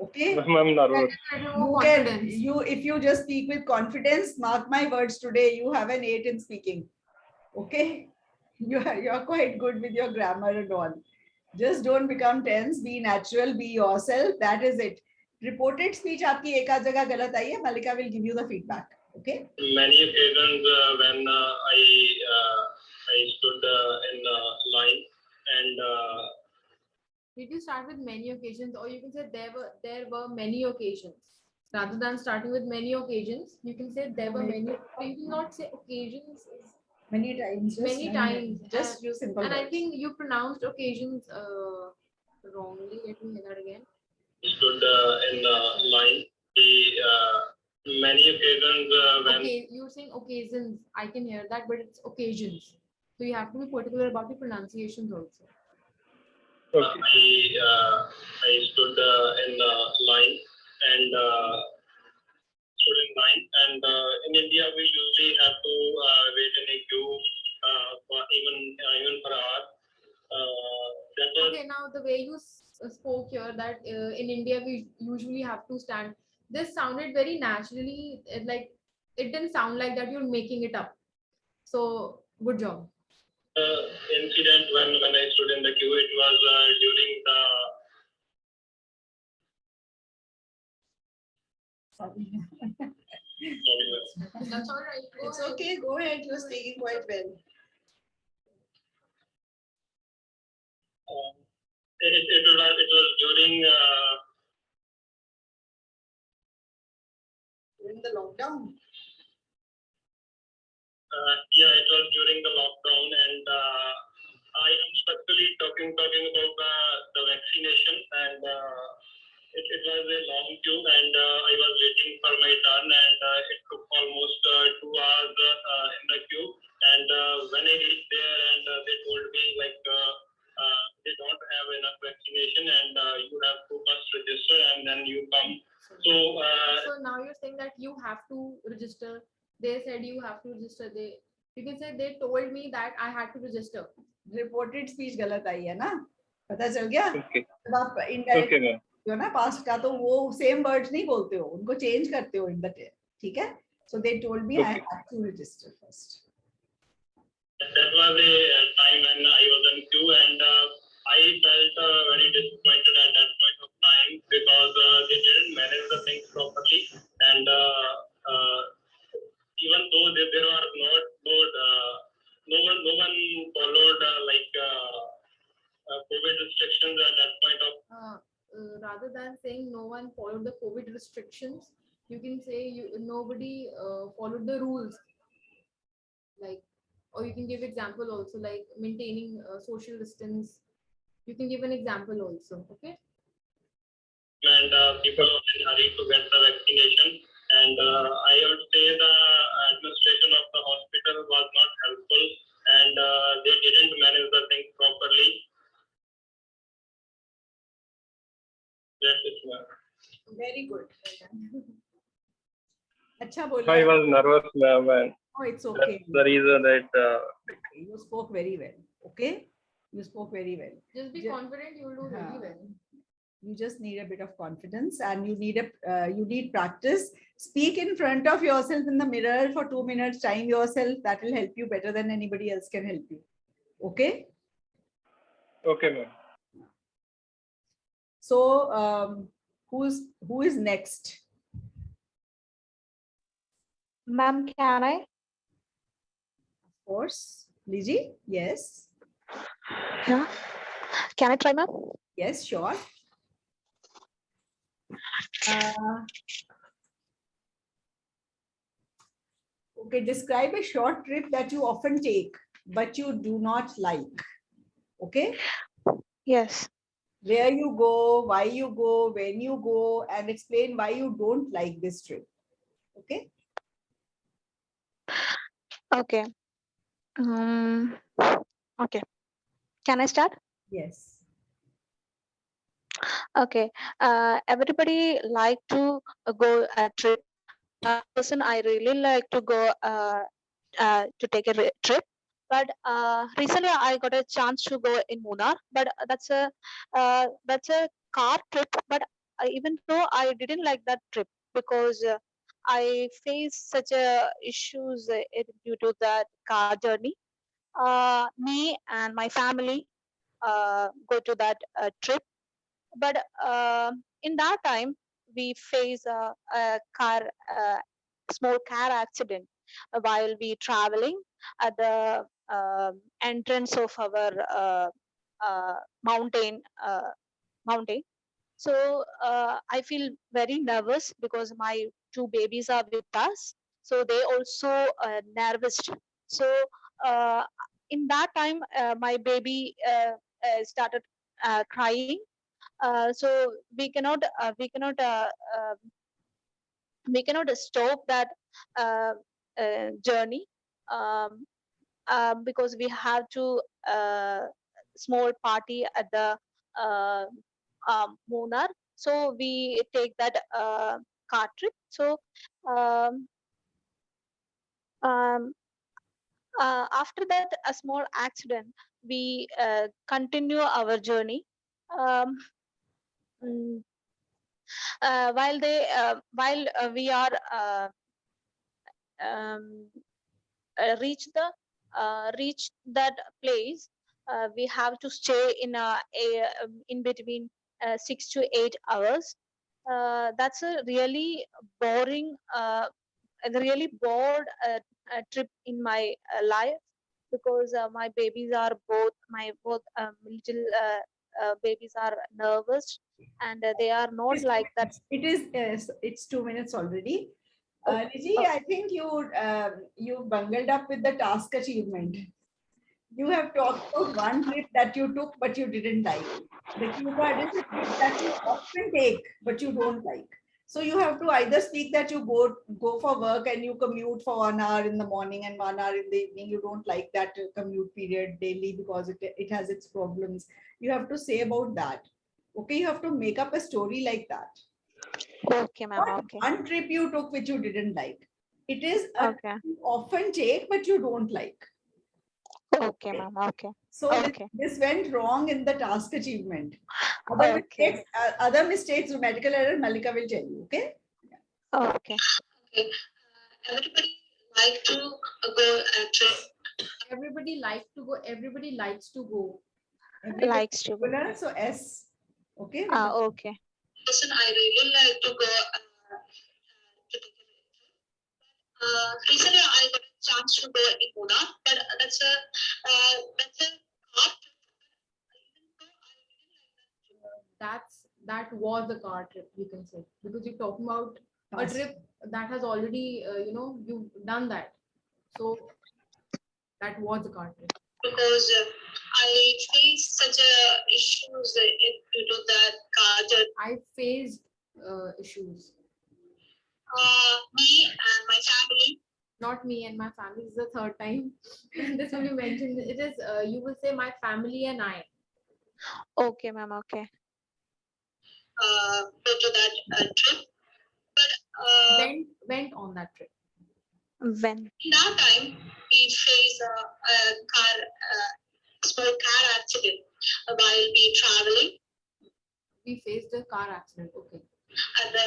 Okay. I'm nervous. If you just speak with confidence, mark my words, today you have an 8 in speaking. Okay, you're quite good with your grammar and all. Just don't become tense. Be natural. Be yourself. That is it. Reported speech आपकी एक आध जगह गलत आई है. Malika will give you the feedback. Okay. Many occasions when I stood in line, and Did you start with many occasions, or you can say there were many occasions? Rather than starting with many occasions, you can say there were many. You cannot say occasions. Many times. Many times. Just use simple And I words. think you pronounced occasions wrongly. Let me hear that again. Stood in line. Many occasions when Okay, you're saying occasions. I can hear that, but it's occasions. So you have to be particular about the pronunciations also. I stood in line and stood in line. And in India, we usually have to wait in a queue for even for hours. That was Okay, now the way you spoke here that in India we usually have to stand. This sounded very naturally, like it didn't sound like that you're making it up. So good job. incident when I stood in the queue. It was during the That's all right. It's okay. Go ahead. You're speaking quite well. it was during During the lockdown. yeah, it was during the lockdown, and I am specifically talking about the vaccination, and it was a long queue, and I was waiting for my turn, and it took almost 2 hours in the queue. And when I reached there, and they told me like they don't have enough vaccination, and you have to first register and then you come. So now you're saying that you have to register. They said you have to register. You can say they told me that I had to register. Reported speech गलत आई है ना? पता चल गया? Okay. जब आप indirect Okay, ma'am. हो ना past का तो वो same words नहीं बोलते हो, उनको change करते हो in the ठीक है? So they told me I had to register first. That was a time when I was in queue, and I felt very disappointed at that point of time because they didn't manage the things properly, and even though there are no one followed COVID restrictions at that point of. Rather than saying no one followed the COVID restrictions, you can say nobody followed the rules. Like, or you can give example also, like maintaining social distance. You can give an example also. Okay. And people are in hurry to get the vaccination, and I would say the administration of the hospital was not helpful, and they didn't manage the things properly. That's it, ma'am. Very good. अच्छा बोला. I was nervous, ma'am, and oh, it's okay. that's the reason that you spoke very well. Okay, you spoke very well. Just be confident. You will do really well. You just need a bit of confidence, and you need practice. Speak in front of yourself in the mirror for 2 minutes. Time yourself. That will help you better than anybody else can help you. Okay. okay, ma'am. So who is next? Ma'am, can I? Of course. Liji, yes. Yeah. Can I try, ma'am? Yes, sure. Okay, describe a short trip that you often take, but you do not like. Okay? Yes. Where you go, why you go, when you go, and explain why you don't like this trip. Okay? Okay. Okay. Can I start? Yes. Okay. Everybody like to go a trip. Person I really like to go to take a trip. But recently I got a chance to go in Munnar. But that's a car trip. But even though I didn't like that trip because I faced such a issues due to that car journey. Me and my family go to that trip, but in that time we face a small car accident while we traveling at the entrance of our mountain mountain. So I feel very nervous because my two babies are with us. So they also nervous. So uh, in that time, my baby started crying. So uh, we cannot stop that uh, journey, um, because we have to small party at the uh, Munnar. So we take that car trip. So um, um, after that, a small accident, we continue our journey. Um, mm, while we are um, reach that place, we have to stay in between 6 to 8 hours. That's a really boring, a really bored trip in my life, because my babies are both little babies are nervous, and they are not like that. It is, it's 2 minutes already. Niji, I think you bungled up with the task achievement. You have talked about one trip that you took but you didn't like. The cue card is a trip that you often take but you don't like. So you have to either speak that you go for work and you commute for 1 hour in the morning and 1 hour in the evening. You don't like that commute period daily because it has its problems. You have to say about that. Okay, you have to make up a story like that. Okay, ma'am. Not Okay. one trip you took which you didn't like. It is a Okay. you often take but you don't like. Okay, ma'am. Okay. So Okay. this went wrong in the task achievement. Okay. Other mistakes, grammatical error, Malika will tell you. Okay. Okay. Okay. Everybody like to go trip. Everybody likes to go. Everybody likes to go. Everybody Likes to go. singular, so S. Okay. Okay. Listen, I really like to go. To take a trip. Recently, I got a chance to go in Munnar, but that's a car trip. That was a car trip, you can say, because you're talking about a trip that has already you've done that. So that was a car trip. Because I faced such a issues due to that car journey. I faced issues. Me and my family. Not me and my family. This is the third time this will be mentioned. It is you will say my family and I. Okay, ma'am. Okay. Go to that trip, but went on that trip. When? In that time, we faced a small car accident while we traveling. We faced a car accident. Okay. At the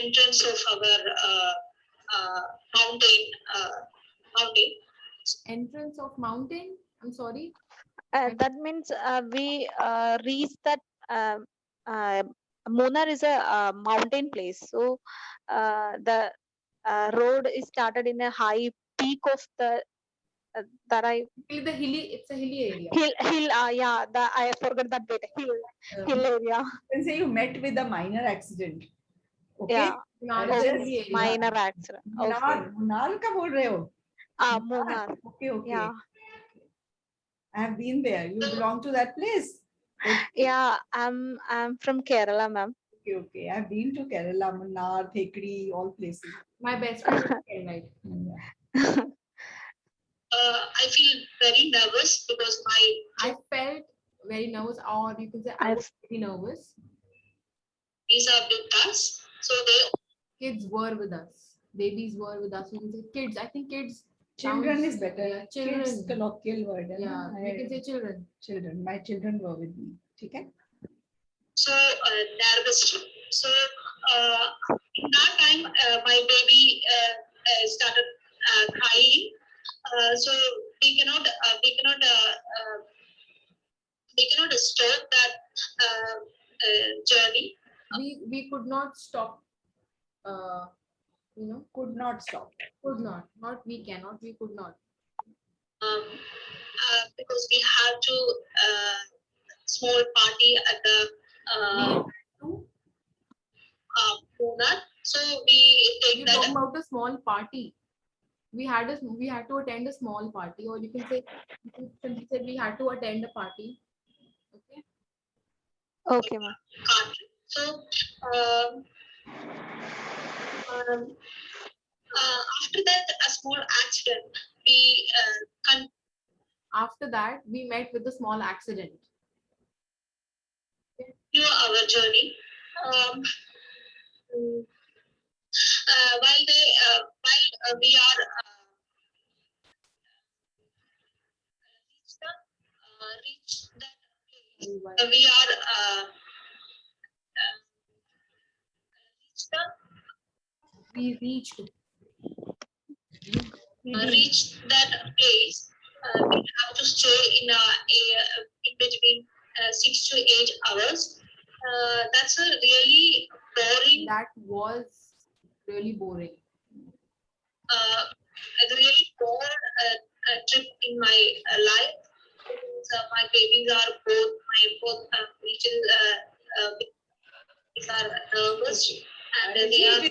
entrance of our mountain. Entrance of mountain. I'm sorry. That means we reached that. Munnar is a mountain place, so the road is started in a high peak of the that I. The hilly. It's a hilly area. Hill. Yeah. I forgot that bit. Hill area. You can say you met with a minor accident. Okay. Yeah. Okay. Minor accident. Okay. Munnar का बोल रहे हो? Munnar. Okay. Okay. Yeah. I have been there. You belong to that place? Okay. Yeah, I'm from Kerala, ma'am. Okay, okay. I've been to Kerala, Munnar, Thekri, all places. My best friend is Kerala. I feel very nervous because I felt very nervous, or you can say I was very nervous. These are with us, so kids were with us. Babies were with us. You can say kids. I think kids. Children is better. Yeah, children. Kids, colloquial word. Yeah, you can say children. Children. My children were with me. Okay. So nervous. So in that time, my baby started crying. So we cannot stop that journey. We could not stop. Could not stop. Could not. Not we cannot. We could not. Because we have to small party at the Munnar. So we take You that. talk about a small party. We had to attend a small party, or you can say we had to attend a party. Okay. Okay, ma'am. So after that, a small accident. We After that, we met with a small accident. continue our journey. While we are reach that place, we are We reached that place. We have to stay in between 6 to 8 hours. That's a really boring. That was really boring. A really bored trip in my life. So my babies are both are nervous and they are.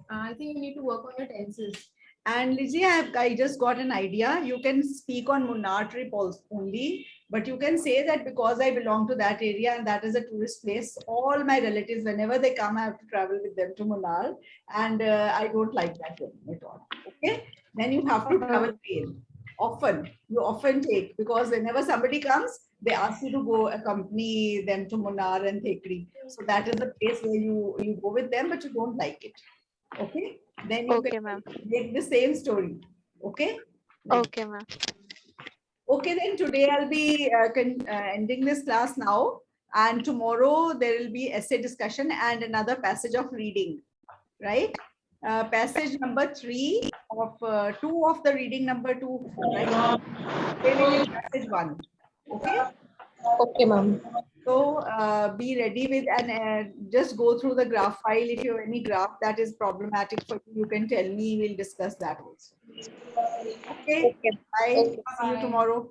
I think you need to work on your tenses. And Lizzie, I just got an idea. You can speak on Munnar trip only, but you can say that because I belong to that area and that is a tourist place, all my relatives, whenever they come, I have to travel with them to Munnar, and I don't like that at all. Okay, then you have to travel train. You often take, because whenever somebody comes, they ask you to go accompany them to Munnar and Thekri. So that is the place where you go with them, but you don't like it. Okay, then you Okay, can ma'am. make the same story. Okay. Okay, ma'am. Okay, then today I'll be ending this class now, and tomorrow there will be essay discussion and another passage of reading, right? Passage number 3 of 2 of the reading number 2, right? Passage 1. Okay. Okay, ma'am. So be ready with, and just go through the graph file. If you have any graph that is problematic for you, you can tell me. We'll discuss that also. Okay. Bye. See you tomorrow.